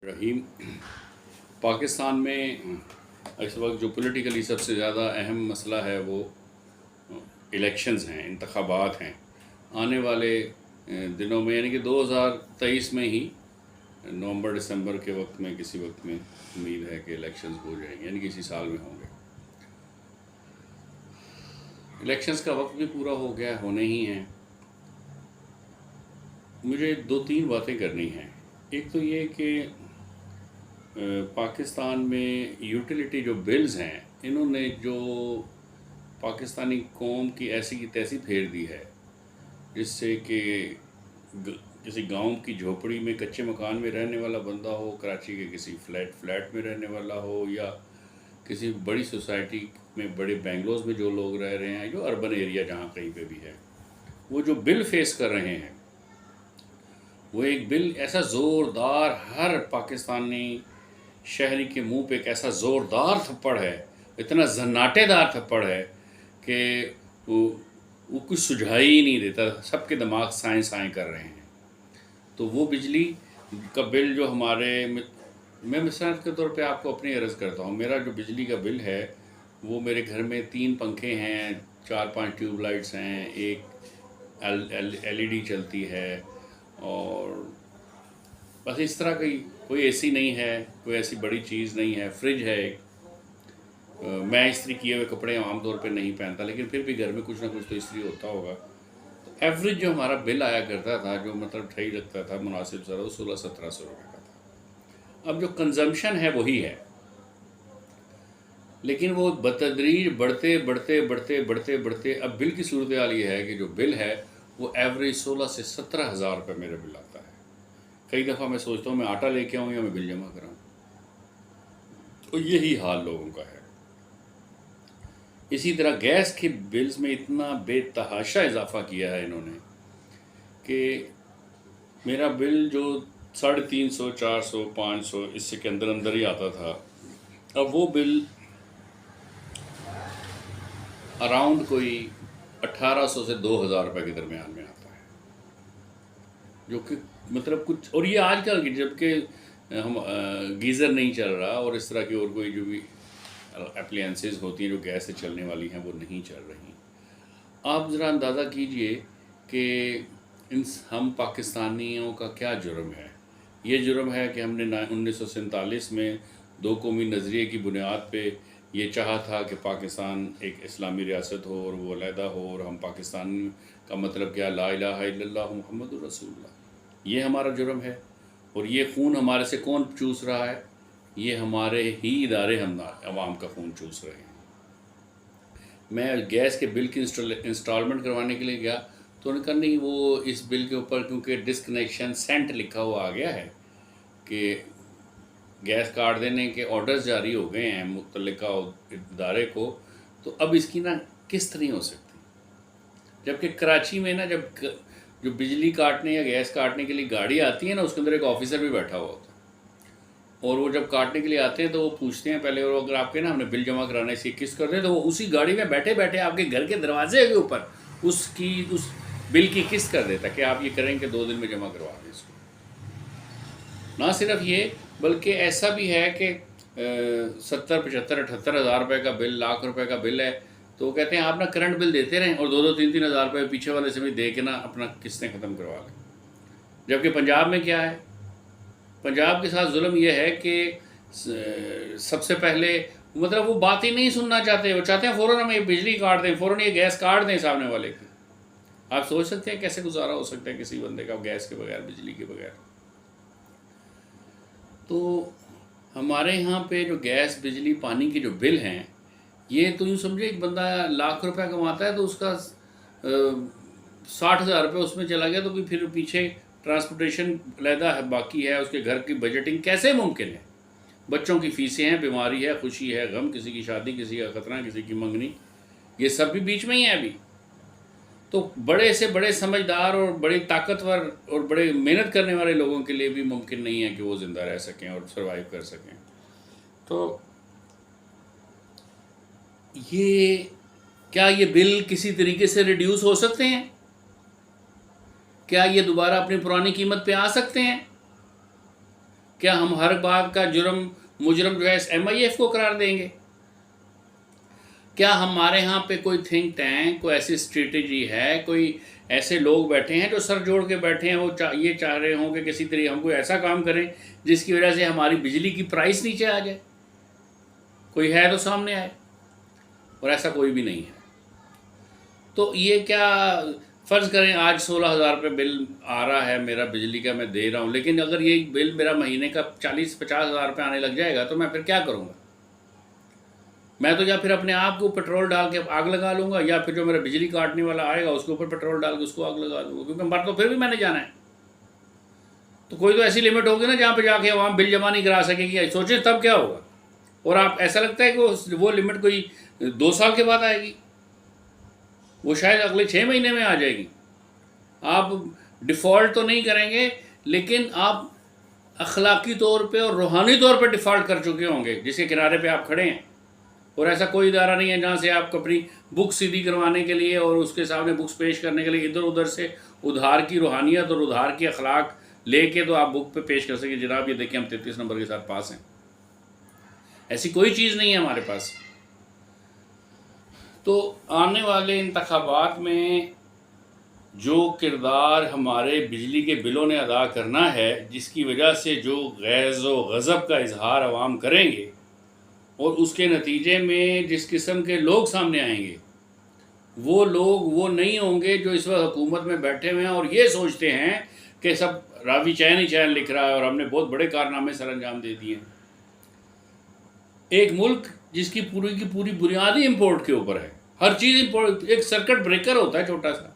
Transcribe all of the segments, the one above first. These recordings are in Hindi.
रहीम। पाकिस्तान में इस वक्त जो पॉलिटिकली सबसे ज़्यादा अहम मसला है वो इलेक्शंस हैं, इंतखाबात हैं। आने वाले दिनों में यानी कि 2023 में ही नवंबर दिसंबर के वक्त में किसी वक्त में उम्मीद है कि इलेक्शंस हो जाएंगे, यानी कि इसी साल में होंगे। इलेक्शंस का वक्त भी पूरा हो गया, होने ही हैं। मुझे दो तीन बातें करनी हैं। एक तो ये कि पाकिस्तान में यूटिलिटी जो बिल्स हैं, इन्होंने जो पाकिस्तानी कौम की ऐसी की तैसी फेर दी है, जिससे कि किसी गांव की झोपड़ी में कच्चे मकान में रहने वाला बंदा हो, कराची के किसी फ्लैट में रहने वाला हो, या किसी बड़ी सोसाइटी में, बड़े बेंगलोर में जो लोग रह रहे हैं, जो अर्बन एरिया जहाँ कहीं पे भी है, वो जो बिल फेस कर रहे हैं, वो एक बिल ऐसा ज़ोरदार, हर पाकिस्तानी शहरी के मुंह पे एक ऐसा ज़ोरदार थप्पड़ है, इतना जन्नाटेदार थप्पड़ है कि वो कुछ सुझाई ही नहीं देता। सबके दिमाग साएं साएं कर रहे हैं। तो वो बिजली का बिल जो मैं मिसाल के तौर पे आपको अपनी अर्ज़ करता हूँ। मेरा जो बिजली का बिल है, वो मेरे घर में 3 पंखे हैं, 4-5 ट्यूबलाइट्स हैं, एक LED चलती है, और बस इस तरह की कोई एसी नहीं है, कोई ऐसी बड़ी चीज़ नहीं है। फ्रिज है एक। मैं इस्त्री किए हुए कपड़े आमतौर पे नहीं पहनता, लेकिन फिर भी घर में कुछ ना कुछ तो इस्त्री होता होगा। तो एवरेज जो हमारा बिल आया करता था, जो मतलब सही लगता था, मुनासिब सा, वो 1600-1700 रुपये का था। अब जो कंजम्पशन है वही है, लेकिन वो बतदरीज बढ़ते बढ़ते बढ़ते बढ़ते बढ़ते अब बिल की सूरत हाल ये है कि जो बिल है वो एवरेज 16 से 17 हज़ार रुपये मेरे बिल आता है। कई दफ़ा मैं सोचता हूँ मैं आटा लेके आऊँ या मैं बिल जमा कराऊँ। तो यही हाल लोगों का है। इसी तरह गैस के बिल्स में इतना बेतहाशा इजाफा किया है इन्होंने कि मेरा बिल जो 350, 400, 500 इससे के अंदर अंदर ही आता था, अब वो बिल अराउंड कोई 1800 से 2000 रुपये के दरमियान में आता है, जो कि मतलब कुछ। और ये आजकल की, जबकि हम गीज़र नहीं चल रहा और इस तरह की और कोई जो भी एप्लियंसेस होती हैं जो गैस से चलने वाली हैं, वो नहीं चल रही। आप ज़रा अंदाज़ा कीजिए कि हम पाकिस्तानियों का क्या जुर्म है। ये जुर्म है कि हमने 1947 में 2 कौमी नज़रिए की बुनियाद पे ये चाहा था कि पाकिस्तान एक इस्लामी रियासत हो और वो अलहदा हो, और हम पाकिस्तान का मतलब क्या, ला इलाहा इल्लल्लाह मुहम्मदुर रसूलुल्लाह। ये हमारा जुर्म है। और ये खून हमारे से कौन चूस रहा है? ये हमारे ही इदारे हम आवाम का खून चूस रहे हैं। मैं गैस के बिल की इंस्टॉलमेंट करवाने के लिए गया तो उन्होंने कहा नहीं, वो इस बिल के ऊपर क्योंकि डिस्कनेक्शन सेंट लिखा हुआ आ गया है कि गैस काट देने के ऑर्डर्स जारी हो गए हैं मुतल्लिका इदारे को, तो अब इसकी ना किस्त नहीं हो सकती। जबकि कराची में ना, जब जो बिजली काटने या गैस काटने के लिए गाड़ी आती है ना, उसके अंदर एक ऑफिसर भी बैठा हुआ होता है, और वो जब काटने के लिए आते हैं तो वो पूछते हैं पहले, और अगर आपके ना हमने बिल जमा कराने से किस्त कर दें, तो वो उसी गाड़ी में बैठे बैठे आपके घर के दरवाजे के ऊपर उस बिल की किस्त कर देता कि आप ये करें कि 2 दिन में जमा करवा दें इसको। ना सिर्फ ये, बल्कि ऐसा भी है कि 70, 75, 78 हज़ार रुपये का बिल, लाख रुपए का बिल है, तो वो कहते हैं आप ना करंट बिल देते रहें और 2-2, 3-3 हज़ार रुपये पीछे वाले से भी दे के ना अपना किस्तें ख़त्म करवा लें। जबकि पंजाब में क्या है? पंजाब के साथ जुल्म यह है कि सबसे पहले मतलब वो बात ही नहीं सुनना चाहते। वो चाहते हैं फ़ौरन हमें बिजली काट दें, फ़ौरन ये गैस काट दें सामने वाले की। आप सोच सकते हैं कैसे गुजारा हो सकता है किसी बंदे का गैस के बगैर, बिजली के बगैर। तो हमारे यहाँ पे जो गैस, बिजली, पानी के जो बिल हैं, ये तो यूँ समझे एक बंदा लाख रुपया कमाता है तो उसका 60 हज़ार रुपये उसमें चला गया, तो फिर पीछे ट्रांसपोर्टेशन अलहदा है, बाकी है, उसके घर की बजटिंग कैसे मुमकिन है? बच्चों की फ़ीसें हैं, बीमारी है, खुशी है, गम, किसी की शादी, किसी का खतना, किसी की मंगनी, ये सब भी बीच में ही है अभी। तो बड़े से बड़े समझदार और बड़े ताकतवर और बड़े मेहनत करने वाले लोगों के लिए भी मुमकिन नहीं है कि वो ज़िंदा रह सकें और सर्वाइव कर सकें। तो क्या ये बिल किसी तरीके से रिड्यूस हो सकते हैं? क्या ये दोबारा अपनी पुरानी कीमत पे आ सकते हैं? क्या हम हर बात का मुजरम जो है MIF को करार देंगे? क्या हमारे यहाँ पे कोई थिंक टैंक, कोई ऐसी स्ट्रेटेजी है, कोई ऐसे लोग बैठे हैं जो सर जोड़ के बैठे हैं, वो ये चाह रहे हों कि किसी तरीके हम कोई ऐसा काम करें जिसकी वजह से हमारी बिजली की प्राइस नीचे आ जाए? कोई है तो सामने आए, और ऐसा कोई भी नहीं है। तो ये क्या, फ़र्ज़ करें आज 16,000 रुपये बिल आ रहा है मेरा बिजली का, मैं दे रहा हूँ, लेकिन अगर ये बिल मेरा महीने का 40-50 हज़ार रुपये आने लग जाएगा तो मैं फिर क्या करूँगा? मैं तो या फिर अपने आप को पेट्रोल डाल के आग लगा लूँगा, या फिर जो मेरा बिजली काटने वाला आएगा उसके ऊपर पेट्रोल डाल के उसको आग लगा दूँगा, क्योंकि मर तो फिर भी मैंने जाना है। तो कोई तो ऐसी लिमिट होगी ना जहाँ पे जाके वहाँ बिल जमा नहीं करा सकेगी। सोचें तब क्या होगा। और आप ऐसा लगता है कि वो लिमिट कोई 2 साल के बाद आएगी, वो शायद अगले 6 महीने में आ जाएगी। आप डिफ़ॉल्ट तो नहीं करेंगे, लेकिन आप अखलाकी तौर पे और रूहानी तौर पे डिफ़ॉल्ट कर चुके होंगे, जिसके किनारे पे आप खड़े हैं। और ऐसा कोई इदारा नहीं है जहाँ से आप अपनी बुक सीधी करवाने के लिए और उसके सामने बुक्स पेश करने के लिए इधर उधर से उधार की रूहानियत और उधार की अखलाक लेके तो आप बुक पे पेश कर सकें, जनाब ये देखिए हम 33 नंबर के साथ पास हैं। ऐसी कोई चीज़ नहीं है हमारे पास। तो आने वाले इंतखाबात में जो किरदार हमारे बिजली के बिलों ने अदा करना है, जिसकी वजह से जो गैज़ व गज़ब का इजहार अवाम करेंगे और उसके नतीजे में जिस किस्म के लोग सामने आएंगे, वो लोग वो नहीं होंगे जो इस वक्त हुकूमत में बैठे हुए हैं और ये सोचते हैं कि सब रावी चैन ही चैन लिख रहा है और हमने बहुत बड़े कारनामे सर अंजाम दे दिए। एक मुल्क जिसकी पूरी की पूरी बुनियादी इंपोर्ट के ऊपर है, हर चीज़ इंपोर्ट, एक सर्किट ब्रेकर होता है छोटा सा,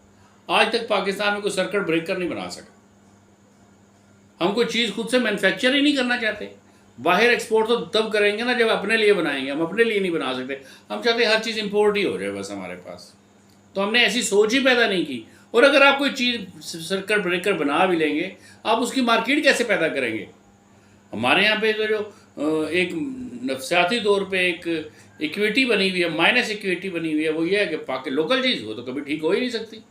आज तक पाकिस्तान में कोई सर्किट ब्रेकर नहीं बना सका। हम कोई चीज़ खुद से मैन्युफैक्चर ही नहीं करना चाहते। बाहर एक्सपोर्ट तो तब करेंगे ना जब अपने लिए बनाएंगे, हम अपने लिए नहीं बना सकते। हम चाहते हर चीज़ इंपोर्ट ही हो जाए बस हमारे पास। तो हमने ऐसी सोच ही पैदा नहीं की। और अगर आप कोई चीज़ सर्किट ब्रेकर बना भी लेंगे, आप उसकी मार्केट कैसे पैदा करेंगे? हमारे यहाँ पे तो जो एक नफसियाती तौर पे एक इक्विटी बनी हुई है, माइनस इक्विटी बनी हुई है, वो ये है कि पाकि लोकल चीज़ वो तो कभी ठीक हो ही नहीं सकती।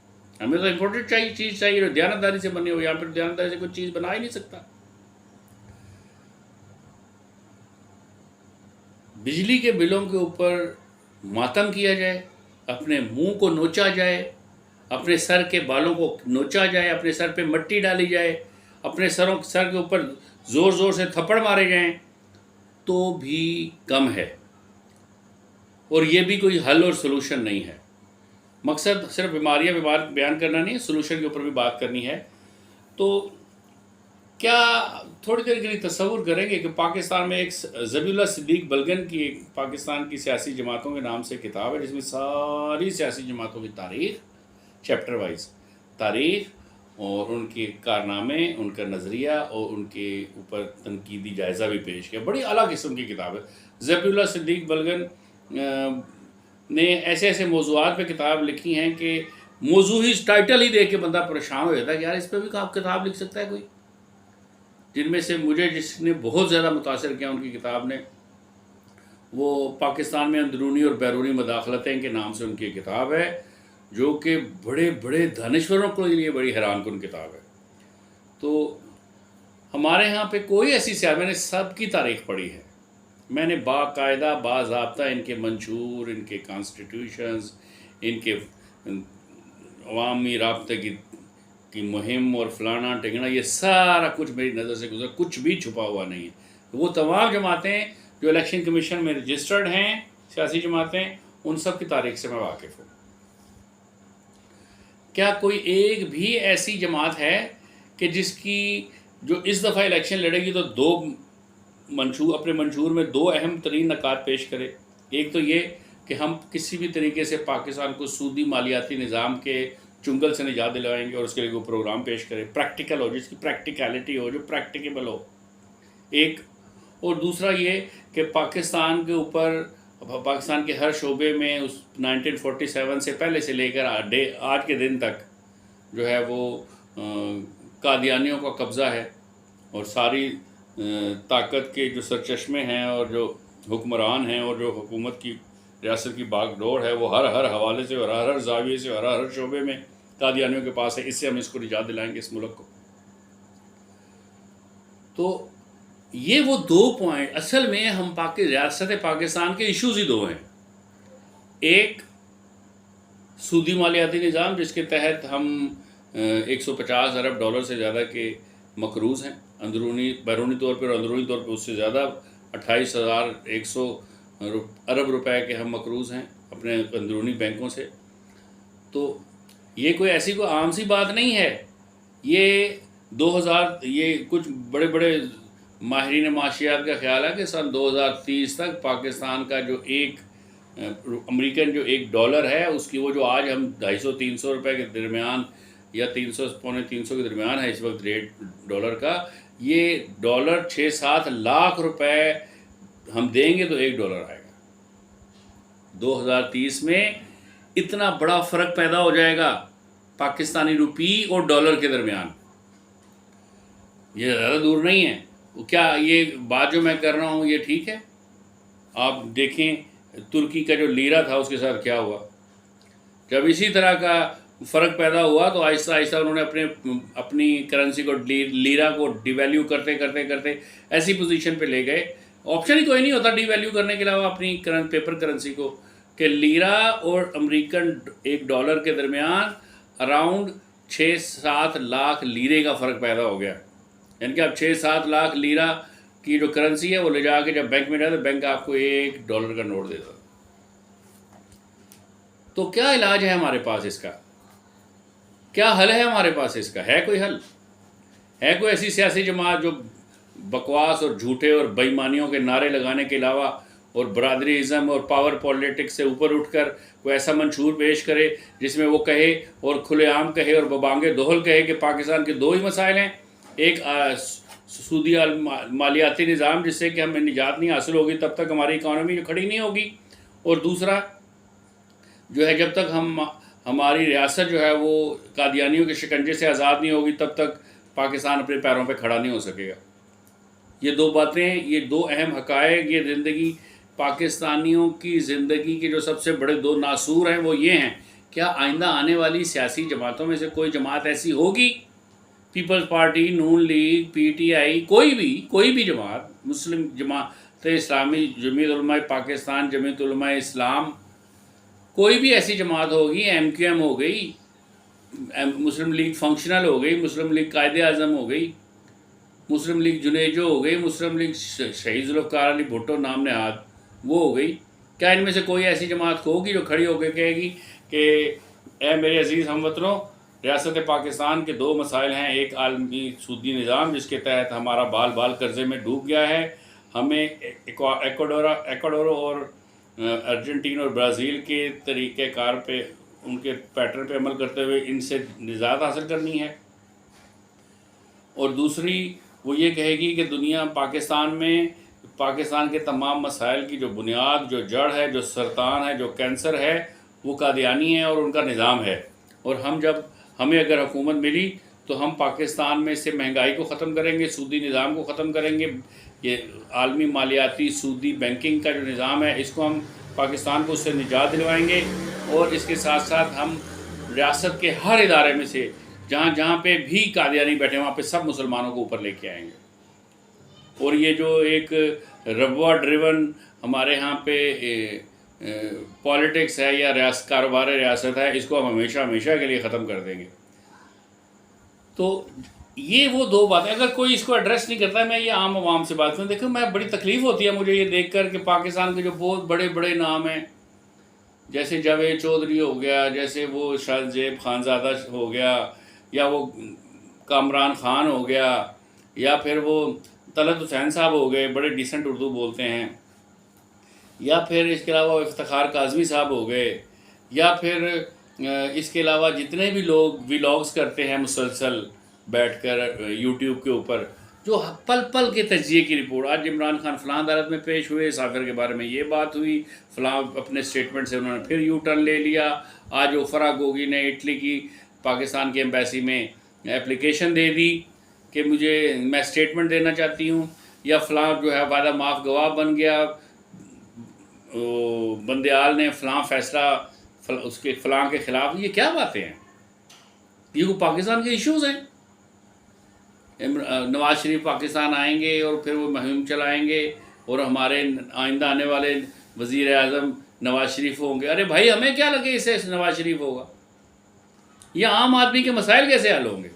हमें तो इम्पोर्टेड चीज़ चाहिए जो दयानतदारी से बनी हो, यहाँ पर दयानतदारी से कोई चीज़ बना ही नहीं सकता। बिजली के बिलों के ऊपर मातम किया जाए, अपने मुंह को नोचा जाए, अपने सर के बालों को नोचा जाए, अपने सर पे मट्टी डाली जाए, अपने सर के ऊपर ज़ोर ज़ोर से थप्पड़ मारे जाएं, तो भी कम है। और ये भी कोई हल और सलूशन नहीं है। मकसद सिर्फ बीमारियां बयान करना नहीं है, सलूशन के ऊपर भी बात करनी है। तो क्या थोड़ी देर के लिए तसव्वुर करेंगे कि पाकिस्तान में एक ज़बीउल्लाह सिद्दीक बलगन की एक पाकिस्तान की सियासी जमातों के नाम से किताब है, जिसमें सारी सियासी जमातों की तारीख़, चैप्टर वाइज तारीख़ और उनके कारनामे, उनका नज़रिया और उनके ऊपर तनकीदी जायज़ा भी पेश किया। बड़ी आला किस्म की किताब है। ज़बीउल्लाह सिद्दीक बलगन ने ऐसे ऐसे मौज़ूआत पे किताब लिखी हैं कि मौजू ही टाइटल ही देख के बंदा परेशान हो जाता है कि यार इस पर भी आप किताब लिख सकता है कोई। जिनमें से मुझे जिसने बहुत ज़्यादा मुतासर किया उनकी किताब ने, वो पाकिस्तान में अंदरूनी और बैरूनी मदाखलतें के नाम से उनकी किताब है, जो कि बड़े बड़े दानिश्वरों के लिए बड़ी हैरानकुन किताब है। तो हमारे यहाँ पे कोई ऐसी सियासत, मैंने सब की तारीख़ पढ़ी है, मैंने बाकायदा बाज़ाब्ता इनके मंशूर, इनके कॉन्स्टिट्यूशंस, इनके अवामी राब्ते की मुहिम और फलाना टिकना, ये सारा कुछ मेरी नज़र से गुजरा, कुछ भी छुपा हुआ नहीं है। वो तमाम जमातें जो इलेक्शन कमीशन में रजिस्टर्ड हैं, सियासी जमातें, उन सब की तारीख से मैं वाकिफ़ हूँ। क्या कोई एक भी ऐसी जमात है कि जिसकी जो इस दफ़ा इलेक्शन लड़ेगी तो अपने मंशूर में 2 अहम तरीन नकात पेश करे? एक तो ये कि हम किसी भी तरीके से पाकिस्तान को सूदी मालियाती निज़ाम के चुंगल से निजात दिलवाएंगे और उसके लिए कोई प्रोग्राम पेश करें, प्रैक्टिकल हो, जिसकी प्रैक्टिकलिटी हो, जो प्रैक्टिकेबल हो, एक। और दूसरा ये कि पाकिस्तान के ऊपर, पाकिस्तान के हर शोबे में उस 1947 से पहले से लेकर आज के दिन तक जो है वो कादियानियों का कब्ज़ा है, और सारी ताकत के जो सरचश्मे हैं और जो हुक्मरान हैं और जो हुकूमत की रियासत की बागडोर है, वो हर हवाले से और हर जाविये से और हर शोबे में कादियानियों के पास है। इससे हम इसको निजात दिलाएंगे, इस मुल्क को। तो ये वो दो पॉइंट असल में हम रियासत पाकिस्तान के इश्यूज ही दो हैं। एक सूदी मालियाती निज़ाम जिसके तहत हम 150 अरब डॉलर से ज़्यादा के मकरूज़ हैं, अंदरूनी बैरूनी तौर पर और अंदरूनी तौर पर उससे ज़्यादा 28,100 अरब रुपए के हम मकरूज़ हैं अपने अंदरूनी बैंकों से। तो ये कोई ऐसी कोई आम सी बात नहीं है। ये 2000 ये कुछ बड़े बड़े माहिरीन माशियात का ख्याल है कि सन 2030 तक पाकिस्तान का जो एक अमेरिकन जो एक डॉलर है उसकी वो जो आज हम 250-300 रुपए के दरमियान या 300 पौने 300 के दरमियान है इस वक्त रेट डॉलर का, ये डॉलर 6-7 लाख रुपए हम देंगे तो एक डॉलर आएगा। 2030 में इतना बड़ा फ़र्क पैदा हो जाएगा पाकिस्तानी रुपी और डॉलर के दरमियान। ये ज़्यादा दूर नहीं है। क्या ये बात जो मैं कर रहा हूँ ये ठीक है? आप देखें तुर्की का जो लीरा था उसके साथ क्या हुआ। जब इसी तरह का फ़र्क पैदा हुआ तो आहिस्ता आहिस्ता उन्होंने अपनी करेंसी को लीरा को डिवैल्यू करते करते करते ऐसी पोजीशन पे ले गए, ऑप्शन ही कोई नहीं होता डिवैल्यू करने के अलावा अपनी पेपर करेंसी को, कि लीरा और अमेरिकन एक डॉलर के दरमियान अराउंड 6-7 लाख लीरे का फ़र्क पैदा हो गया। यानी कि अब 6-7 लाख लीरा की जो करेंसी है वो ले जाके जब बैंक में जाए तो बैंक आपको एक डॉलर का नोट देता। तो क्या इलाज है हमारे पास इसका? क्या हल है हमारे पास इसका? है कोई हल? है कोई ऐसी सियासी जमात जो बकवास और झूठे और बेईमानियों के नारे लगाने के अलावा और बरादरीज़म और पावर पॉलिटिक्स से ऊपर उठकर कोई ऐसा मंशूर पेश करे जिसमें वो कहे और खुलेआम कहे और बबांगे दोहल कहे कि पाकिस्तान के दो ही मसाइल हैं, एक सूदी मालियाती निज़ाम जिससे कि हमें निजात नहीं हासिल होगी तब तक हमारी इकानमी जो खड़ी नहीं होगी, और दूसरा जो है जब तक हमारी रियासत जो है वो कादियानियों के शिकंजे से आज़ाद नहीं होगी तब तक पाकिस्तान अपने पैरों पे खड़ा नहीं हो सकेगा। ये दो बातें, ये दो अहम हक़ाइक़, ये ज़िंदगी पाकिस्तानियों की ज़िंदगी के जो सबसे बड़े दो नासूर हैं वो ये हैं। क्या आइंदा आने वाली सियासी जमातों में से कोई जमात ऐसी होगी, पीपल्स पार्टी, नून लीग, PTI, कोई भी जमात, मुस्लिम जमात इस्लामी, जमीयत उलमा पाकिस्तान, जमीयत उलमा इस्लाम, कोई भी ऐसी जमात होगी, MQM हो गई, मुस्लिम लीग फंक्शनल हो गई, मुस्लिम लीग कायदे आज़म हो गई, मुस्लिम लीग जुनेजो हो गई, मुस्लिम लीग शहीद जुल्फ़िकार अली भुट्टो नाम नहाद वो हो गई, क्या इनमें से कोई ऐसी जमात होगी जो खड़ी होकर कहेगी कि ए मेरे अजीज़ हमवतनों, रियासत पाकिस्तान के दो मसाइल हैं, एक आलमी सूदी निज़ाम जिसके तहत हमारा बाल बाल कर्ज़े में डूब गया है, हमें एक्वाडोर और अर्जेंटीना और ब्राज़ील के तरीक़ेकार पे, उनके पैटर्न पे अमल करते हुए इनसे निजात हासिल करनी है, और दूसरी वो ये कहेगी कि दुनिया पाकिस्तान के तमाम मसाइल की जो बुनियाद, जो जड़ है, जो सरतान है, जो कैंसर है, वो कादियानी है और उनका निज़ाम है। और हमें अगर हुकूमत मिली तो हम पाकिस्तान में से महंगाई को ख़त्म करेंगे, सूदी निज़ाम को ख़त्म करेंगे, ये आलमी मालियाती सूदी बैंकिंग का जो निज़ाम है इसको हम पाकिस्तान को उससे निजात दिलवाएंगे, और इसके साथ साथ हम रियासत के हर इदारे में से जहाँ पे भी कादियानी बैठे वहाँ पे सब मुसलमानों को ऊपर लेके आएंगे। और ये जो एक रबवा ड्रिवन हमारे यहाँ पे पॉलिटिक्स है या कारोबार रियासत है, इसको हम हमेशा हमेशा के लिए ख़त्म कर देंगे। तो ये वो दो बातें, अगर कोई इसको एड्रेस नहीं करता है, मैं ये आम आवाम से बात करूँ, देखो मैं बड़ी तकलीफ़ होती है मुझे ये देखकर कि पाकिस्तान के जो बहुत बड़े बड़े नाम हैं, जैसे जावेद चौधरी हो गया, जैसे वो शाहजेब खानज़ादा हो गया, या वो कामरान ख़ान हो गया, या फिर वो तलत हुसैन साहब हो गए, बड़े डिसेंट उर्दू बोलते हैं, या फिर इसके अलावा इफ्तिखार काज़मी साहब हो गए, या फिर इसके अलावा जितने भी लोग व्लॉग्स करते हैं मुसलसल बैठकर यूट्यूब के ऊपर, जो पल पल के तजिए की रिपोर्ट, आज इमरान खान फ़लाँ अदालत में पेश हुए, सागर के बारे में ये बात हुई, फ़लाँ अपने स्टेटमेंट से उन्होंने फिर यू टर्न ले लिया, आज वो फ़राह गोगी ने इटली की पाकिस्तान की एम्बेसी में एप्लीकेशन दे दी कि मैं स्टेटमेंट देना चाहती हूँ, या फ़लाँ जो है वादा माफ़ गवाह बन गया, बंदयाल ने फ़लाँ फ़ैसला उसके फ़लाँ के ख़िलाफ़। ये क्या बातें हैं? ये पाकिस्तान के इश्यूज़ हैं। नवाज शरीफ पाकिस्तान आएंगे और फिर वो मुहिम चलाएंगे और हमारे आइंदा आने वाले वज़ीर आज़म नवाज शरीफ होंगे। अरे भाई हमें क्या लगे इससे नवाज शरीफ होगा? ये आम आदमी के मसाइल कैसे हल होंगे?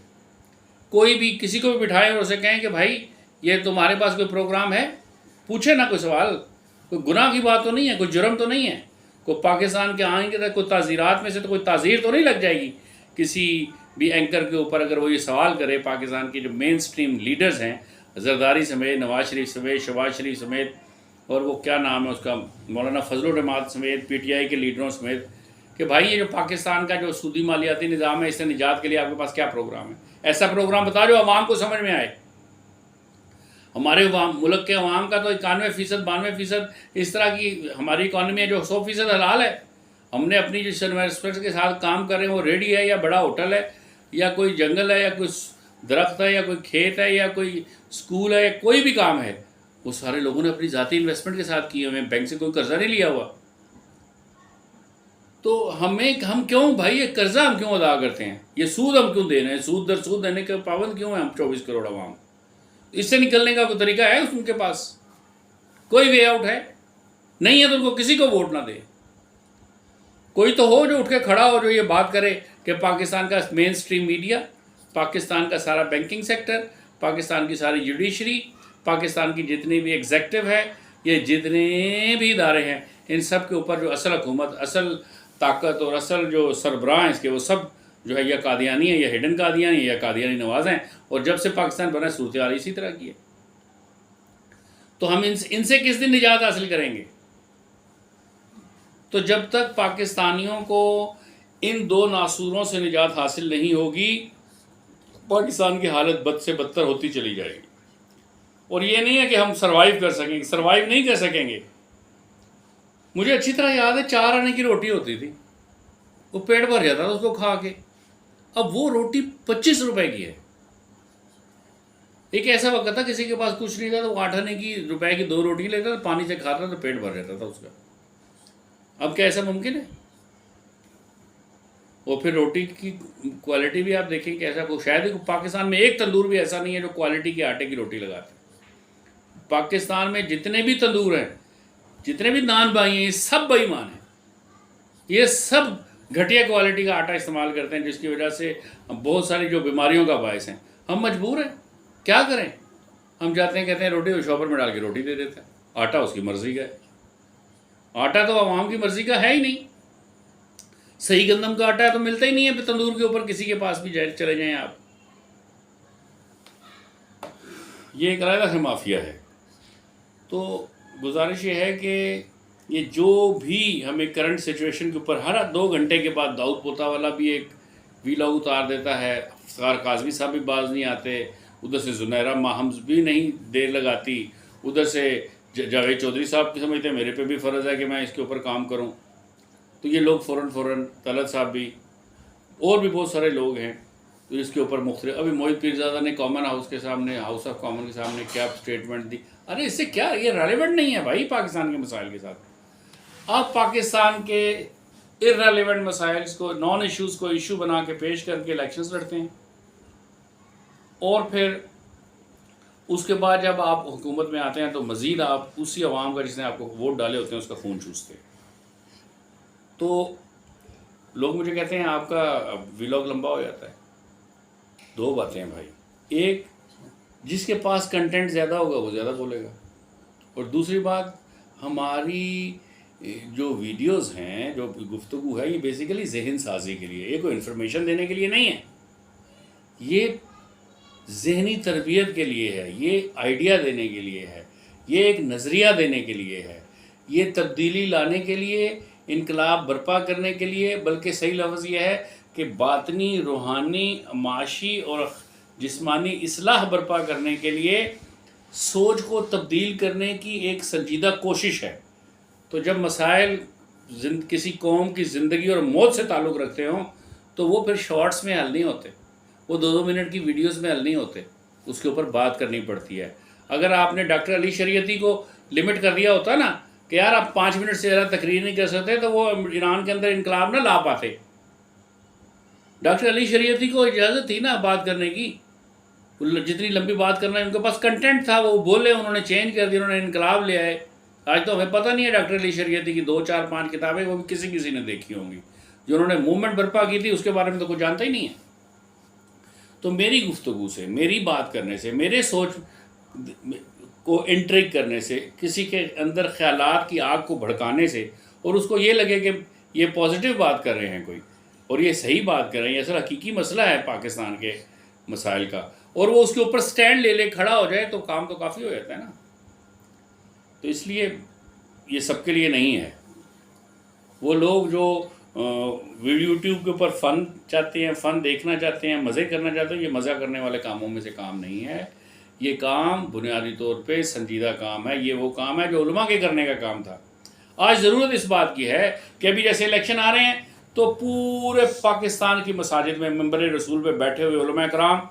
कोई भी किसी को भी बिठाएं और उसे कहें कि भाई ये तुम्हारे पास कोई प्रोग्राम है, पूछे ना कोई सवाल। कोई गुनाह की बात तो नहीं है, कोई जुर्म तो नहीं है। कोई पाकिस्तान के आएंगे तो कोई ताज़ीरात में से तो कोई ताज़ीर तो नहीं लग जाएगी किसी भी एंकर के ऊपर अगर वो ये सवाल करे। पाकिस्तान के जो मेन स्ट्रीम लीडर्स हैं, जरदारी समेत, नवाज शरीफ समेत, शहबाज शरीफ समेत, और वो क्या नाम है उसका, मौलाना फजलुर रहमान समेत, PTI के लीडरों समेत, कि भाई ये जो पाकिस्तान का जो सूदी मालियाती निज़ाम है, इससे निजात के लिए आपके पास क्या प्रोग्राम है? ऐसा प्रोग्राम बता जो आवाम को समझ में आए। हमारे मुल्क के अवाम का तो 91% 92% इस तरह की हमारी इकॉनमी है जो 100% हलाल है। हमने अपनी जिस इन्वेस्टमेंट के साथ काम कर रहे हैं वो रेडी है या बड़ा होटल है या कोई जंगल है या कोई दरख्त है या कोई खेत है या कोई स्कूल है या कोई भी काम है, वो सारे लोगों ने अपनी ज़ाती इन्वेस्टमेंट के साथ किए हुए हैं, बैंक से कोई कर्जा नहीं लिया हुआ। तो हम क्यों भाई ये कर्जा हम क्यों अदा करते हैं? ये सूद हम क्यों दे रहे हैं? सूद दर सूद देने के पाबंद क्यों है हम 24 करोड़ अवाम? इससे निकलने का कोई तरीका है उनके पास? कोई वे आउट है? नहीं है तो उनको किसी को वोट ना दे। कोई तो हो जो उठ के खड़ा हो, जो ये बात करे कि पाकिस्तान का मेन स्ट्रीम मीडिया, पाकिस्तान का सारा बैंकिंग सेक्टर, पाकिस्तान की सारी जुडिशरी, पाकिस्तान की जितनी भी एग्जेक्टिव है, ये जितने भी इदारे हैं, इन सब के ऊपर जो असल हुकूमत, असल ताकत और असल जो सरबराह हैं इसके, वो सब जो है या कादियानी है या हिडन कादियानी है या कादियानी नवाज हैं। और जब से पाकिस्तान बना सूरत हाल इसी तरह की है। तो हम इनसे किस दिन निजात हासिल करेंगे? तो जब तक पाकिस्तानियों को इन दो नासूरों से निजात हासिल नहीं होगी, पाकिस्तान की हालत बद से बदतर होती चली जाएगी। और ये नहीं है कि हम सर्वाइव कर सकेंगे, सर्वाइव नहीं कर सकेंगे। मुझे अच्छी तरह याद है 4 आने की रोटी होती थी, वो पेट भर जाता था उसको खा के। अब वो रोटी 25 रुपए की है। एक ऐसा वक्त था किसी के पास कुछ नहीं था तो 8 आने की रुपए की 2 रोटी लेता था, पानी से खाता था तो पेट भर जाता था उसका। अब क्या ऐसा मुमकिन है? और फिर रोटी की क्वालिटी भी आप देखें कैसा, को शायद पाकिस्तान में एक तंदूर भी ऐसा नहीं है जो क्वालिटी के आटे की रोटी लगाते। पाकिस्तान में जितने भी तंदूर हैं, जितने भी नान भाई हैं, ये सब बेईमान हैं। ये सब घटिया क्वालिटी का आटा इस्तेमाल करते हैं, जिसकी वजह से बहुत सारी जो बीमारियों का बायस हैं। हम मजबूर हैं, क्या करें? हम जाते हैं, कहते हैं रोटी, वो शॉपर में डाल के रोटी दे देते हैं। आटा उसकी मर्जी का है। आटा तो आवाम की मर्जी का है ही नहीं। सही गंदम का आटा तो मिलता ही नहीं है तंदूर के ऊपर, किसी के पास भी चले जाएं आप। ये एक अलग माफिया है। तो गुजारिश ये है कि ये जो भी हमें करंट सिचुएशन के ऊपर हर 2 घंटे के बाद दाऊद पोता वाला भी एक वीलॉग उतार देता है, अफ्तार काज़मी साहब भी बाज नहीं आते, उधर से जुनैरा माहम्स भी नहीं देर लगाती, उधर से जावेद चौधरी साहब की समझते हैं मेरे पे भी फ़र्ज़ है कि मैं इसके ऊपर काम करूं। तो ये लोग फ़ौरन तलत साहब भी और भी बहुत सारे लोग हैं तो इसके ऊपर मुख्तलिफ। अभी मोहित पीरज़ादा ने कॉमन हाउस के सामने, हाउस ऑफ कॉमन के सामने क्या स्टेटमेंट दी। अरे इससे क्या, ये रेलेवेंट नहीं है भाई पाकिस्तान के मसाइल के साथ। आप पाकिस्तान के इर्रेलेवेंट मसाइल को, नॉन इश्यूज़ को इशू बना के पेश करके इलेक्शंस लड़ते हैं, और फिर उसके बाद जब आप हुकूमत में आते हैं तो मज़ीद आप उसी अवाम का जिसने आपको वोट डाले होते हैं उसका खून चूसते हैं। तो लोग मुझे कहते हैं आपका व्लॉग लंबा हो जाता है। 2 बातें हैं भाई, एक जिसके पास कंटेंट ज़्यादा होगा वो ज़्यादा बोलेगा, और दूसरी बात हमारी जो वीडियोस हैं, जो गुफ्तगू है, ये बेसिकली जहन साजी के लिए, ये कोई इन्फॉर्मेशन देने के लिए नहीं है, ये जहनी तरबियत के लिए है, ये आइडिया देने के लिए है, ये एक नज़रिया देने के लिए है, ये तब्दीली लाने के लिए, इनकलाब बर्पा करने के लिए, बल्कि सही लफ्ज़ ये है कि बातनी, रूहानी, माशी और जिस्मानी इस्लाह बर्पा करने के लिए सोच को तब्दील करने की एक संजीदा कोशिश है। तो जब मसाइल किसी कौम की ज़िंदगी और मौत से ताल्लुक़ रखते हों तो वो फिर शॉर्ट्स में हल नहीं होते, वो 2-2 मिनट की वीडियोस में हल नहीं होते, उसके ऊपर बात करनी पड़ती है। अगर आपने डॉक्टर अली शरीयती को लिमिट कर दिया होता ना कि यार आप 5 मिनट से ज़्यादा तकरीर नहीं कर सकते, तो वो ईरान के अंदर इनकलाब ना ला पाते। डॉक्टर अली शरीयती को इजाज़त थी ना बात करने की, जितनी लंबी बात करना है, उनके पास कंटेंट था, वो बोले, उन्होंने चेंज कर दिया, उन्होंने इनकलाब ले आए। आज तो हमें पता नहीं है डॉक्टर अली शरीयती की 2 4 5 किताबें वो भी किसी किसी ने देखी होंगी। जो उन्होंने मूवमेंट बर्पा की थी उसके बारे में तो कुछ जानता ही नहीं है। तो मेरी गुफ्तगू से, मेरी बात करने से, मेरे सोच को इंट्रिग करने से, किसी के अंदर ख्यालात की आग को भड़काने से, और उसको ये लगे कि ये पॉजिटिव बात कर रहे हैं कोई और ये सही बात कर रहे हैं, ये असल हकीकी मसला है पाकिस्तान के मसाइल का, और वो उसके ऊपर स्टैंड ले ले खड़ा हो जाए तो काम तो काफ़ी हो जाता है ना। तो इसलिए ये सबके लिए नहीं है। वो लोग जो यूट्यूब के ऊपर फ़न चाहते हैं, फ़न देखना चाहते हैं, मज़े करना चाहते हैं, ये मज़ा करने वाले कामों में से काम नहीं है। ये काम बुनियादी तौर पे संजीदा काम है। ये वो काम है जो उलमा के करने का काम था। आज ज़रूरत इस बात की है कि अभी जैसे इलेक्शन आ रहे हैं तो पूरे पाकिस्तान की मसाजिद में मंबर रसूल पे बैठे हुए उलमा कराम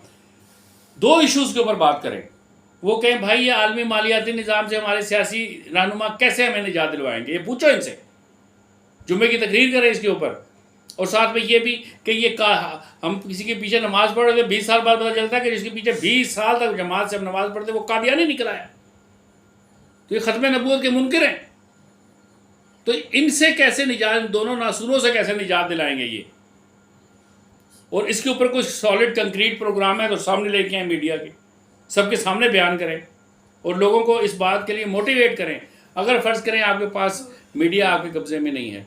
2 इश्यूज़ के ऊपर बात करें। वो कहें भाई ये आलमी मालियाती निज़ाम से हमारे सियासी रहनुमा कैसे हमें निजात दिलवाएंगे, ये पूछो इनसे। जुम्मे की तकरीर करें इसके ऊपर। और साथ में ये भी कि ये हम किसी के पीछे नमाज़ पढ़ रहे थे, 20 साल बाद पता चलता है कि जिसके पीछे 20 साल तक जमात से हम नमाज़ पढ़ते वो कादियानी निकल आया। तो ये ख़त्म नबूवत के मुनकिर हैं। तो इनसे कैसे निजात, दोनों नासूरों से कैसे निजात दिलाएंगे ये? और इसके ऊपर कोई सॉलिड कंक्रीट प्रोग्राम है तो सामने लेके आए, मीडिया के सबके सामने बयान करें और लोगों को इस बात के लिए मोटिवेट करें। अगर फ़र्ज़ करें आपके पास मीडिया आपके कब्ज़े में नहीं है,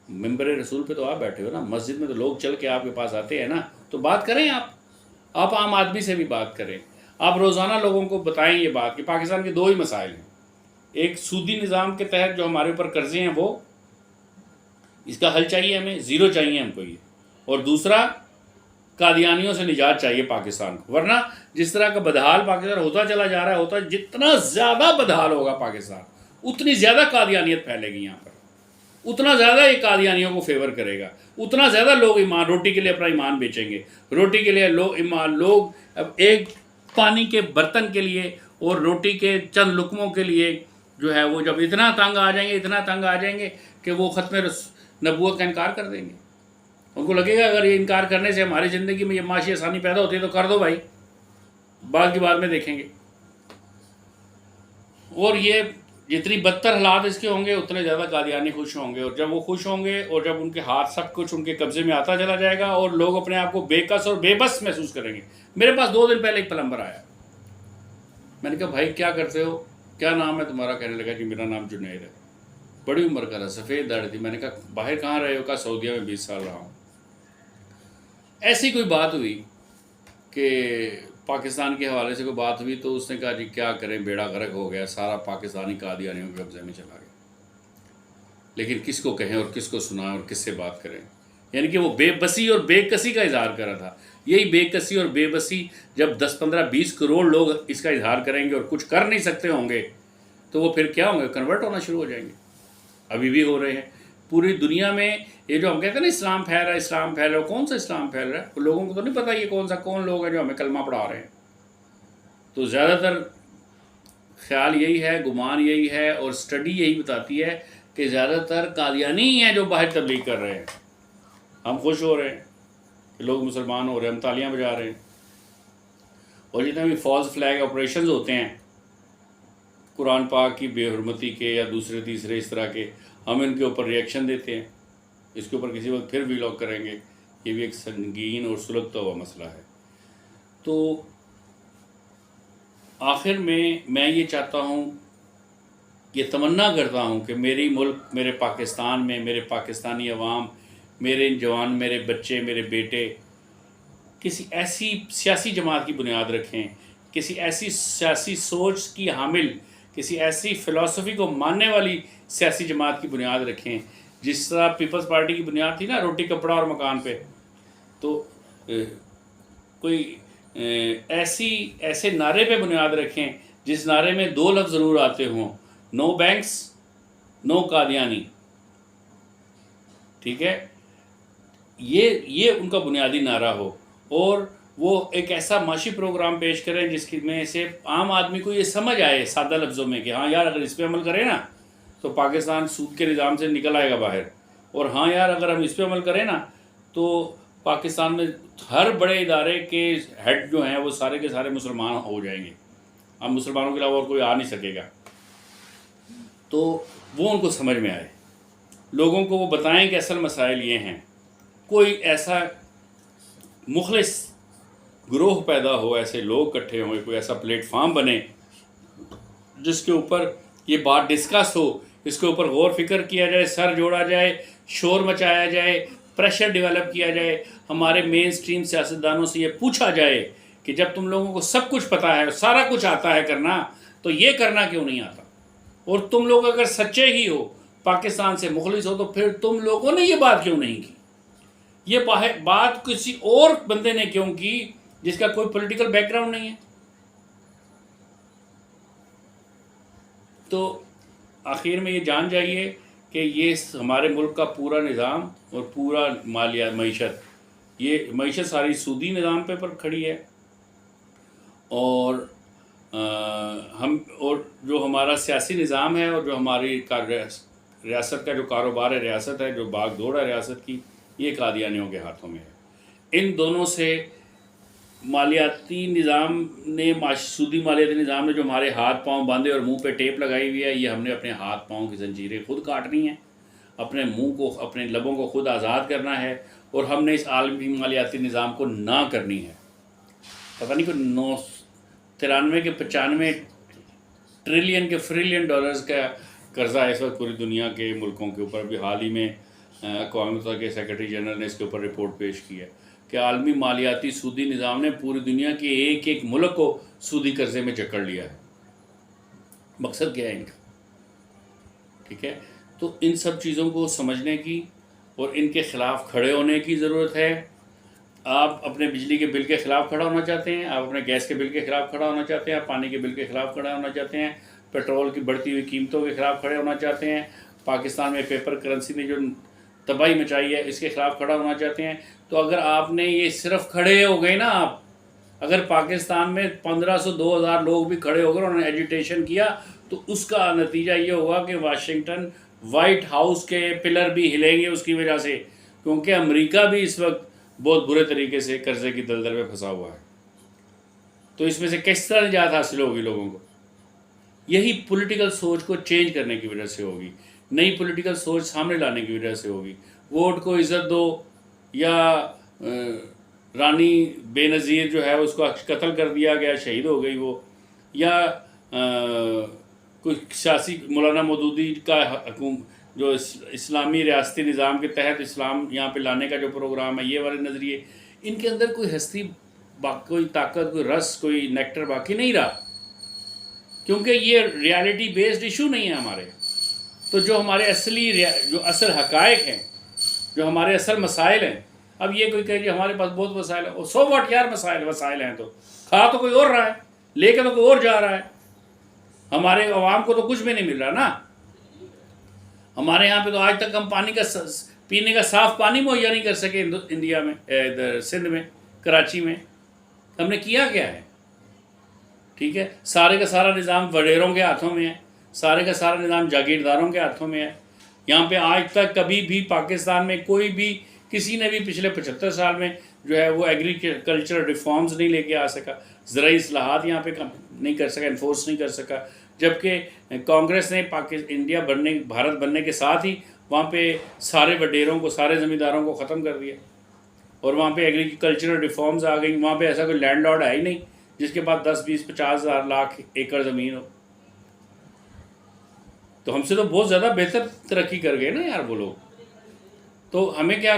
मिंबर रसूल पे तो आप बैठे हो ना, मस्जिद में तो लोग चल के आपके पास आते हैं ना, तो बात करें आप आम आदमी से भी बात करें। आप रोज़ाना लोगों को बताएं ये बात कि पाकिस्तान के 2 ही मसाइल हैं। एक सूदी निज़ाम के तहत जो हमारे ऊपर कर्जे हैं वो, इसका हल चाहिए हमें, ज़ीरो चाहिए हमको ये। और दूसरा, कादियानियों से निजात चाहिए पाकिस्तान को। वरना जिस तरह का बदहाल पाकिस्तान होता चला जा रहा है, जितना ज़्यादा बदहाल होगा पाकिस्तान, उतनी ज़्यादा कादियानियत फैलेगी यहाँ पर, उतना ज़्यादा ये कादियानियों को फेवर करेगा, उतना ज़्यादा लोग ईमान, रोटी के लिए अपना ईमान बेचेंगे। रोटी के लिए लोग अब एक पानी के बर्तन के लिए और रोटी के चंद लुकमों के लिए जो है वो जब इतना तंग आ जाएंगे कि वो ख़त्म नबूवत का इनकार कर देंगे। उनको लगेगा अगर ये इनकार करने से हमारी ज़िंदगी में ये माशी आसानी पैदा होती है तो कर दो भाई, बाद की बाद में देखेंगे। और ये जितनी बदतर हालात इसके होंगे उतने ज़्यादा कादियानी खुश होंगे, और जब वो खुश होंगे और जब उनके हाथ सब कुछ उनके कब्ज़े में आता चला जाएगा और लोग अपने आप को बेकस और बेबस महसूस करेंगे। मेरे पास 2 दिन पहले एक प्लम्बर आया, मैंने कहा भाई क्या करते हो, क्या नाम है तुम्हारा? कहने लगा कि मेरा नाम जुनैद है। बड़ी उम्र का था, सफ़ेद दाढ़ी थी। मैंने कहा बाहर कहाँ रहे हो? कहा सऊदीया में 20 साल रहा हूँ। ऐसी कोई बात हुई कि पाकिस्तान के हवाले से कोई बात हुई तो उसने कहा जी क्या करें, बेड़ा गर्क हो गया, सारा पाकिस्तानी कादियानियों के कब्जे में चला गया। लेकिन किसको कहें और किसको सुनाएं और किससे बात करें? यानी कि वो बेबसी और बेकसी का इजहार कर रहा था। यही बेकसी और बेबसी जब 10 15 20 करोड़ लोग इसका इजहार करेंगे और कुछ कर नहीं सकते होंगे तो वो फिर क्या होंगे? कन्वर्ट होना शुरू हो जाएंगे। अभी भी हो रहे हैं पूरी दुनिया में। ये जो हम कहते हैं ना इस्लाम फैल रहा है, इस्लाम फैल रहा है, कौन सा इस्लाम फैल रहा है? तो लोगों को तो नहीं पता ये कौन लोग हैं जो हमें कलमा पढ़ा रहे हैं। तो ज़्यादातर ख्याल यही है, गुमान यही है और स्टडी यही बताती है कि ज़्यादातर कादियानी ही हैं जो बाहर तबलीग कर रहे हैं। हम खुश हो रहे हैं कि लोग मुसलमान हो रहे हैं, हम तालियां बजा रहे हैं। और जितने भी फॉल्स फ्लैग ऑपरेशंस होते हैं कुरान पाक की बेहुरमती के या दूसरे तीसरे इस तरह के, हम इनके ऊपर रिएक्शन देते हैं। इसके ऊपर किसी वक्त फिर व्लॉग करेंगे। ये भी एक संगीन और सुलगता हुआ मसला है। तो आखिर में मैं ये चाहता हूँ, ये तमन्ना करता हूँ कि मेरी मुल्क, मेरे पाकिस्तान में मेरे पाकिस्तानी अवाम, मेरे जवान, मेरे बच्चे, मेरे बेटे किसी ऐसी सियासी जमात की बुनियाद रखें, किसी ऐसी सियासी सोच की हामिल, किसी ऐसी फ़िलासफ़ी को मानने वाली सियासी जमात की बुनियाद रखें जिस तरह पीपल्स पार्टी की बुनियाद थी ना, रोटी कपड़ा और मकान पे। तो कोई ऐसे नारे पे बुनियाद रखें जिस नारे में 2 लफ्ज़ ज़रूर आते हों, नो बैंक्स नो कादियानी। ठीक है, ये उनका बुनियादी नारा हो। और वो एक ऐसा माशी प्रोग्राम पेश करें जिसकी में से आम आदमी को ये समझ आए सादा लफ्ज़ों में कि हाँ यार अगर इस पर अमल करें ना तो पाकिस्तान सूद के निज़ाम से निकल आएगा बाहर, और हाँ यार अगर हम इस पर अमल करें ना तो पाकिस्तान में हर बड़े इदारे के हेड जो हैं वो सारे के सारे मुसलमान हो जाएंगे, अब मुसलमानों के अलावा और कोई आ नहीं सकेगा। तो वो उनको समझ में आए, लोगों को वो बताएं कि असल मसाइल ये हैं, कोई ऐसा मुखलिस ग्रोह पैदा हो, ऐसे लोग इकट्ठे हों, कोई ऐसा प्लेटफार्म बने जिसके ऊपर ये बात डिस्कस हो, इसके ऊपर गौर फिक्र किया जाए, सर जोड़ा जाए, शोर मचाया जाए, प्रेशर डेवलप किया जाए, हमारे मेन स्ट्रीम सियासतदानों से ये पूछा जाए कि जब तुम लोगों को सब कुछ पता है, सारा कुछ आता है करना, तो ये करना क्यों नहीं आता? और तुम लोग अगर सच्चे ही हो, पाकिस्तान से मुखलिस हो, तो फिर तुम लोगों ने ये बात क्यों नहीं की? ये बात किसी और बंदे ने क्यों की जिसका कोई पॉलिटिकल बैकग्राउंड नहीं है? तो आखिर में ये जान जाइए कि ये हमारे मुल्क का पूरा निज़ाम और पूरा मालिया मईशत, ये मईशत सारी सूदी निज़ाम पे पर खड़ी है। और हम और जो हमारा सियासी निज़ाम है और जो हमारी रियासत का जो कारोबार है, रियासत है, जो भाग दौड़ है रियासत की, ये कादियानियों के हाथों में है। इन दोनों से मालियाती निज़ाम ने, सूदी मालियाती निज़ाम ने जो हमारे हाथ पांव बांधे और मुंह पे टेप लगाई हुई है, ये हमने अपने हाथ पांव की जंजीरें खुद काटनी है, अपने मुंह को, अपने लबों को खुद आज़ाद करना है, और हमने इस आलमी मालियाती निज़ाम को ना करनी है। पता नहीं कोई 93 के 95 ट्रिलियन के फ्रिलियन डॉलर्स का कर्जा है इस वक्त पूरी दुनिया के मुल्कों के ऊपर। अभी हाल ही में अक़वाम मुत्तहिदा के सेक्रेटरी जनरल ने इसके ऊपर रिपोर्ट पेश की है कि आलमी मालियाती सूदी निज़ाम ने पूरी दुनिया के एक एक मुल्क को सूदी कर्जे में जकड़ लिया है। मकसद क्या है इनका? ठीक है, तो इन सब चीज़ों को समझने की और इनके ख़िलाफ़ खड़े होने की ज़रूरत है। आप अपने बिजली के बिल के ख़िलाफ़ खड़ा होना चाहते हैं, आप अपने गैस के बिल के ख़िलाफ़ खड़ा होना चाहते हैं, आप पानी के बिल के ख़िलाफ़ खड़ा होना चाहते हैं, पेट्रोल की बढ़ती हुई कीमतों के ख़िलाफ़ खड़े होना चाहते हैं, पाकिस्तान में पेपर करेंसी ने जो तबाही मचाई है इसके ख़िलाफ़ खड़ा होना चाहते हैं, तो अगर आपने ये सिर्फ खड़े हो गए ना, आप अगर पाकिस्तान में 1500-2000 लोग भी खड़े हो गए, उन्होंने एजिटेशन किया, तो उसका नतीजा ये होगा कि वाशिंगटन वाइट हाउस के पिलर भी हिलेंगे उसकी वजह से, क्योंकि अमेरिका भी इस वक्त बहुत बुरे तरीके से कर्जे की दलदल में फंसा हुआ है। तो इसमें से किस तरह निजात हासिल होगी लोगों को? यही पॉलिटिकल सोच को चेंज करने की वजह से होगी, नई पॉलिटिकल सोच सामने लाने की वजह से होगी। वोट को इज़्ज़त दो, या रानी बेनज़ीर जो है उसको कत्ल कर दिया गया, शहीद हो गई वो, या कोई सियासी मौलाना मौदूदी का जो इस्लामी रियासती निज़ाम के तहत इस्लाम यहाँ पे लाने का जो प्रोग्राम है, ये वाले नज़रिए, इनके अंदर कोई हस्ती, कोई ताकत, कोई रस, कोई नेक्टर बाकी नहीं रहा, क्योंकि ये रियलिटी बेस्ड इशू नहीं है हमारे। तो जो हमारे जो असल हकायक हैं, जो हमारे असल मसाइल हैं, अब ये कोई कहे कि हमारे पास बहुत मसाइल है, सो व्हाट यार, मसाइल हैं तो खा तो कोई और रहा है, लेके तो कोई और जा रहा है, हमारे अवाम को तो कुछ भी नहीं मिल रहा ना। हमारे यहाँ पे तो आज तक हम पानी का पीने का साफ़ पानी मुहैया नहीं कर सके इंडिया में, इधर सिंध में, कराची में। हमने किया क्या है? ठीक है, सारे का सारा निज़ाम वडेरों के हाथों में है, सारे का सारा निज़ाम जागीरदारों के हाथों में है। यहाँ पे आज तक कभी भी पाकिस्तान में कोई भी, किसी ने भी पिछले 75 साल में जो है वो एग्रीकल्चर रिफॉर्म्स नहीं लेके आ सका, ज़राई इस्लाहात यहाँ पे नहीं कर सका, इन्फोर्स नहीं कर सका, जबकि कांग्रेस ने भारत बनने के साथ ही वहाँ पे सारे वडेरों को, सारे ज़मींदारों को ख़त्म कर दिया, और वहाँ पे एग्रीकल्चरल रिफॉर्म्स आ गई। वहाँ पे ऐसा कोई लैंडलॉर्ड है ही नहीं जिसके पास 10, 20, 50 हज़ार लाख एकड़ ज़मीन हो। तो हमसे तो बहुत ज़्यादा बेहतर तरक्की कर गए ना यार वो लोग। तो हमें क्या,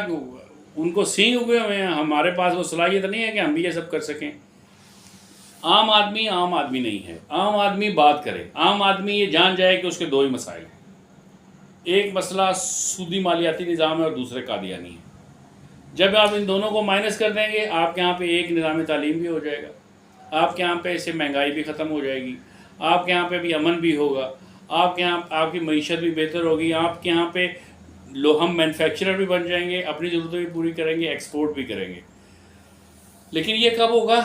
उनको सींग उगे हुए हैं, हमारे पास वो सलाहियत नहीं है कि हम भी ये सब कर सकें। आम आदमी नहीं है। आम आदमी बात करे, आम आदमी ये जान जाए कि उसके दो ही मसाइल हैं, एक मसला सूदी मालियाती निज़ाम है और दूसरे कादियानी है। जब आप इन दोनों को माइनस कर देंगे, आपके यहाँ पे एक निज़ाम तालीम भी हो जाएगा, आपके यहाँ पे इससे महंगाई भी ख़त्म हो जाएगी, आपके यहाँ पे भी अमन भी होगा, आपके यहाँ आपकी मईशत भी बेहतर होगी, आपके यहाँ पे हम मैन्युफैक्चरर भी बन जाएंगे, अपनी ज़रूरतें भी पूरी करेंगे, एक्सपोर्ट भी करेंगे। लेकिन ये कब होगा?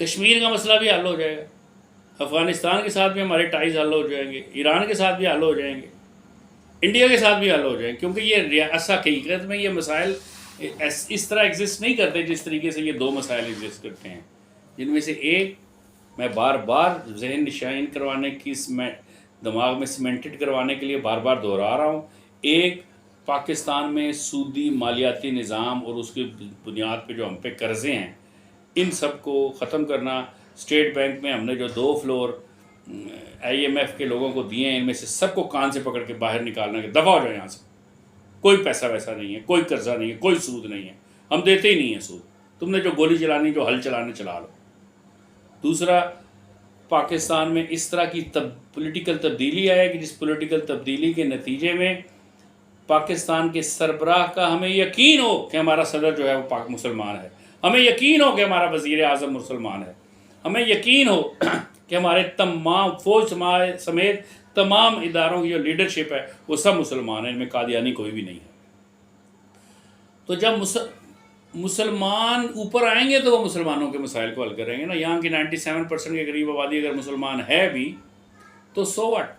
कश्मीर का मसला भी हल हो जाएगा, अफ़गानिस्तान के साथ भी हमारे टाइज़ हल हो जाएंगे, ईरान के साथ भी हल हो जाएंगे, इंडिया के साथ भी हल हो जाए, क्योंकि ये ऐसा हकीकत में ये मसाइल इस तरह एग्जिस्ट नहीं करते जिस तरीके से ये दो मसाइल एग्जिस्ट करते हैं, जिनमें से एक मैं बार बार जहन नशीन करवाने की दिमाग में सीमेंटेड करवाने के लिए बार बार दोहरा रहा हूँ। एक, पाकिस्तान में सूदी मालियाती निज़ाम और उसकी बुनियाद पे जो हम पे कर्ज़े हैं, इन सब को ख़त्म करना। स्टेट बैंक में हमने जो 2 फ्लोर IMF के लोगों को दिए हैं, इनमें से सबको कान से पकड़ के बाहर निकालना कि दफ़ा हो जाए यहाँ से, कोई पैसा वैसा नहीं है, कोई कर्जा नहीं है, कोई सूद नहीं है, हम देते ही नहीं है सूद, तुमने जो गोली चलानी, जो हल चलाने चला लो। दूसरा, पाकिस्तान में इस तरह की पॉलिटिकल तब्दीली आए कि जिस पॉलिटिकल तब्दीली के नतीजे में पाकिस्तान के सरबराह का हमें यकीन हो कि हमारा सदर जो है वो पाक मुसलमान है, हमें यकीन हो कि हमारा वज़ीर आज़म मुसलमान है, हमें यकीन हो कि हमारे तमाम फौज समेत तमाम इदारों की जो लीडरशिप है वो सब मुसलमान हैं, इनमें कादियानी कोई भी नहीं है। तो जब मुसलमान ऊपर आएंगे तो वो मुसलमानों के मसाइल को हल करेंगे ना। यहाँ की 97% के करीब आबादी अगर मुसलमान है भी तो सो व्हाट,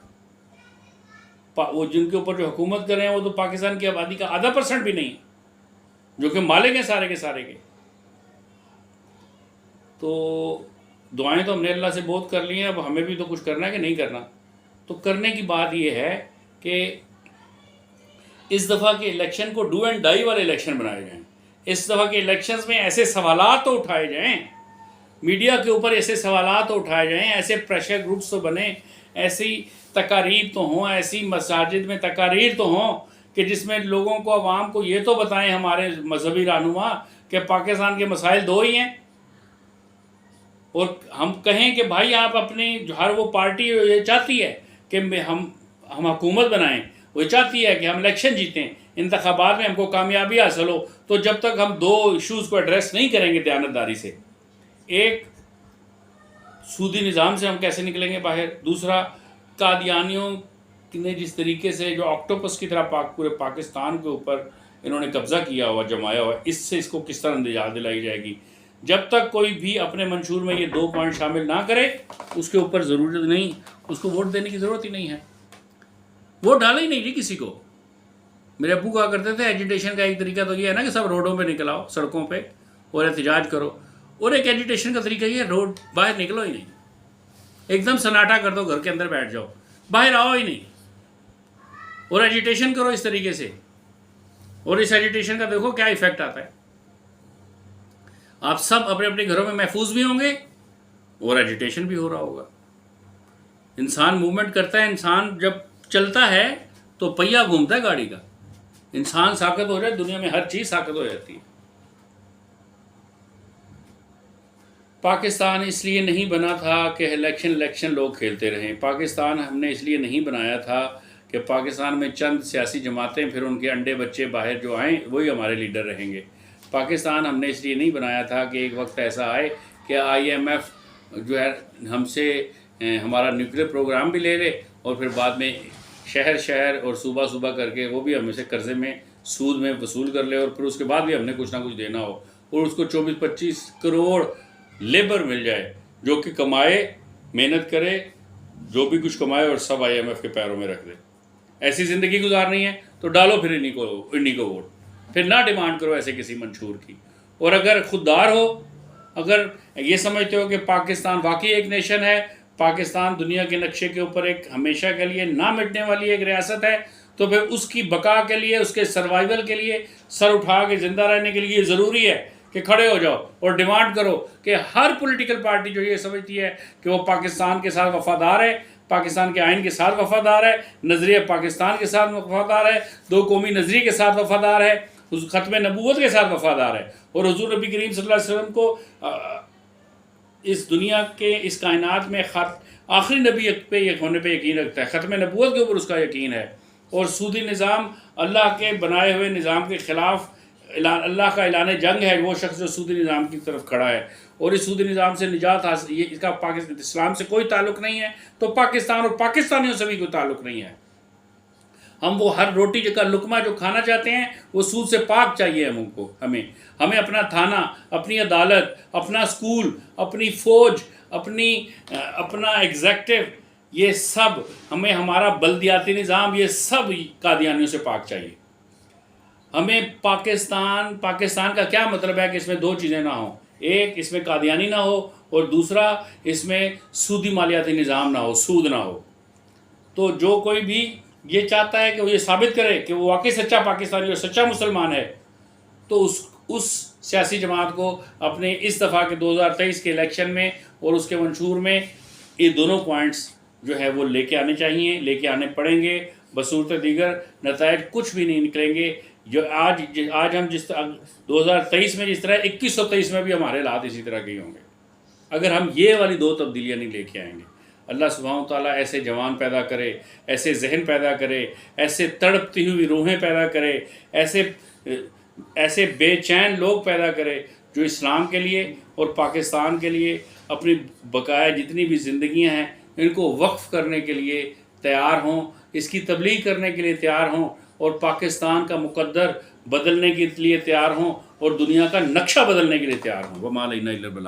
वो जिनके ऊपर जो हुकूमत कर रहे हैं वो तो पाकिस्तान की आबादी का आधा % भी नहीं है, जो कि मालिक हैं सारे के सारे के। तो दुआएं तो हमने अल्लाह से बहुत कर ली हैं, अब हमें भी तो कुछ करना है कि नहीं करना। तो करने की बात यह है कि इस दफ़ा के इलेक्शन को डू एंड डाई वाले इलेक्शन बनाए जाएं। इस दफ़ा के इलेक्शंस में ऐसे सवालात तो उठाए जाएं, मीडिया के ऊपर ऐसे सवालात तो उठाए जाएं, ऐसे प्रेशर ग्रुप्स तो बने, ऐसी तकारीर तो हों, ऐसी मसाजिद में तकारीर तो हों कि जिसमें लोगों को, अवाम को ये तो बताएं हमारे मजहबी रहनुमा कि पाकिस्तान के मसाइल 2 ही हैं, और हम कहें कि भाई आप अपनी हर वो पार्टी ये चाहती है कि हम हुकूमत बनाएं, वो चाहती है कि हम इलेक्शन जीतें, इंतखाबात में हमको कामयाबी हासिल हो। तो जब तक हम 2 इशूज़ को एड्रेस नहीं करेंगे दयानतदारी से, एक, सूदी निज़ाम से हम कैसे निकलेंगे बाहर, दूसरा, कादियानियों ने जिस तरीके से जो ऑक्टोपस की तरह पूरे पाकिस्तान के ऊपर इन्होंने कब्ज़ा किया हुआ, जमाया हुआ, इससे इसको किस तरह निजात दिलाई जाएगी। जब तक कोई भी अपने मंशूर में ये 2 पॉइंट शामिल ना करे, उसके ऊपर ज़रूरत नहीं, उसको वोट देने की ज़रूरत ही नहीं है। वोट डाला ही नहीं जी किसी को। मेरे अब्बू कहा करते थे एजिटेशन का एक तरीका तो ये है ना कि सब रोडों पे निकल आओ, सड़कों पे, और एहतजाज करो, और एक एजिटेशन का तरीका ये, रोड बाहर निकलो ही नहीं, एकदम सन्नाटा कर दो, घर के अंदर बैठ जाओ, बाहर आओ ही नहीं, और एजिटेशन करो इस तरीके से। और इस एजिटेशन का देखो क्या इफेक्ट आता है, आप सब अपने अपने घरों में महफूज भी होंगे और एजिटेशन भी हो रहा होगा। इंसान मूवमेंट करता है, इंसान जब चलता है तो पहिया घूमता है गाड़ी का, इंसान साकत हो जाए, दुनिया में हर चीज़ साकत हो जाती है। पाकिस्तान इसलिए नहीं बना था कि इलेक्शन लोग खेलते रहें। पाकिस्तान हमने इसलिए नहीं बनाया था कि पाकिस्तान में चंद सियासी जमातें, फिर उनके अंडे बच्चे बाहर जो आएँ वही हमारे लीडर रहेंगे। पाकिस्तान हमने इसलिए नहीं बनाया था कि एक वक्त ऐसा आए कि IMF जो है हमसे हमारा न्यूक्लियर प्रोग्राम भी ले ले, और फिर बाद में शहर और सूबा करके वो भी हमसे कर्ज़े में सूद में वसूल कर ले, और फिर उसके बाद भी हमने कुछ ना कुछ देना हो, और उसको 24-25 करोड़ लेबर मिल जाए जो कि कमाए, मेहनत करे, जो भी कुछ कमाए और सब IMF के पैरों में रख दे। ऐसी ज़िंदगी गुजारनी है तो डालो फिर इन्हीं को वोट, फिर ना डिमांड करो ऐसे किसी मंशूर की। और अगर खुददार हो, अगर ये समझते हो कि पाकिस्तान वाकई एक नेशन है, पाकिस्तान दुनिया के नक्शे के ऊपर एक हमेशा के लिए ना मिटने वाली एक रियासत है, तो फिर उसकी बका के लिए, उसके सर्वाइवल के लिए, सर उठा के ज़िंदा रहने के लिए ज़रूरी है कि खड़े हो जाओ और डिमांड करो कि हर पॉलिटिकल पार्टी जो ये समझती है कि वो पाकिस्तान के साथ वफादार है, पाकिस्तान के आइन के साथ वफादार है, नज़रिया पाकिस्तान के साथ वफादार है, 2 कौमी नज़रिए के साथ वफादार है, उस ख़त्म नबूवत के साथ वफादार है, और हुज़ूर नबी करीम सल्लल्लाहु अलैहि वसल्लम को इस दुनिया के, इस कायनात में आखिरी नबी पे होने पे यकीन रखता है, ख़त्म नबूवत के ऊपर उसका यकीन है। और सूदी निज़ाम अल्लाह के बनाए हुए निज़ाम के ख़िलाफ़ अल्लाह का ऐलान जंग है वो शख्स जो सूदी निज़ाम की तरफ खड़ा है, और इस सूदी निज़ाम से निजात हासिल, ये इसका पाकिस्तान इस्लाम से कोई ताल्लुक़ नहीं है, तो पाकिस्तान और पाकिस्तानियों से भी कोई ताल्लुक़ नहीं है। हम वो हर रोटी का लुकमा जो खाना चाहते हैं वो सूद से पाक चाहिए हमको, हमें अपना थाना, अपनी अदालत, अपना स्कूल, अपनी फ़ौज, अपना एग्जेक्टिव, ये सब हमें, हमारा बल्दियाती निज़ाम, ये सब कादियानियों से पाक चाहिए। हमें पाकिस्तान का क्या मतलब है कि इसमें दो चीज़ें ना हो, एक इसमें कादियानी ना हो और दूसरा इसमें सूदी मालियाती निज़ाम ना हो, सूद ना हो। तो जो कोई भी ये चाहता है कि वो ये साबित करे कि वो वाकई सच्चा पाकिस्तानी और सच्चा मुसलमान है, तो उस सियासी जमात को अपने इस दफ़ा के 2023 के इलेक्शन में और उसके मंशूर में ये दोनों पॉइंट्स जो है वो लेके आने चाहिए, लेके आने पड़ेंगे। बसूरत दीगर नतायज कुछ भी नहीं निकलेंगे। जो आज हम जिस 2023 में जिस तरह 2123 में भी हमारे हालात इसी तरह के ही होंगे अगर हम ये वाली दो तब्दीलियाँ नहीं लेके आएंगे। अल्लाह सुब्हानहू तआला ऐसे जवान पैदा करे, ऐसे जहन पैदा करे, ऐसे तड़पती हुई रूहें पैदा करे, ऐसे बेचैन लोग पैदा करे जो इस्लाम के लिए और पाकिस्तान के लिए अपनी बकाया जितनी भी ज़िंदगियाँ हैं इनको वक्फ़ करने के लिए तैयार हों, इसकी तबलीग करने के लिए तैयार हों और पाकिस्तान का मुकद्दर बदलने के लिए तैयार हों और दुनिया का नक्शा बदलने के लिए तैयार हों। वमा अलैना इल्लल बलाग।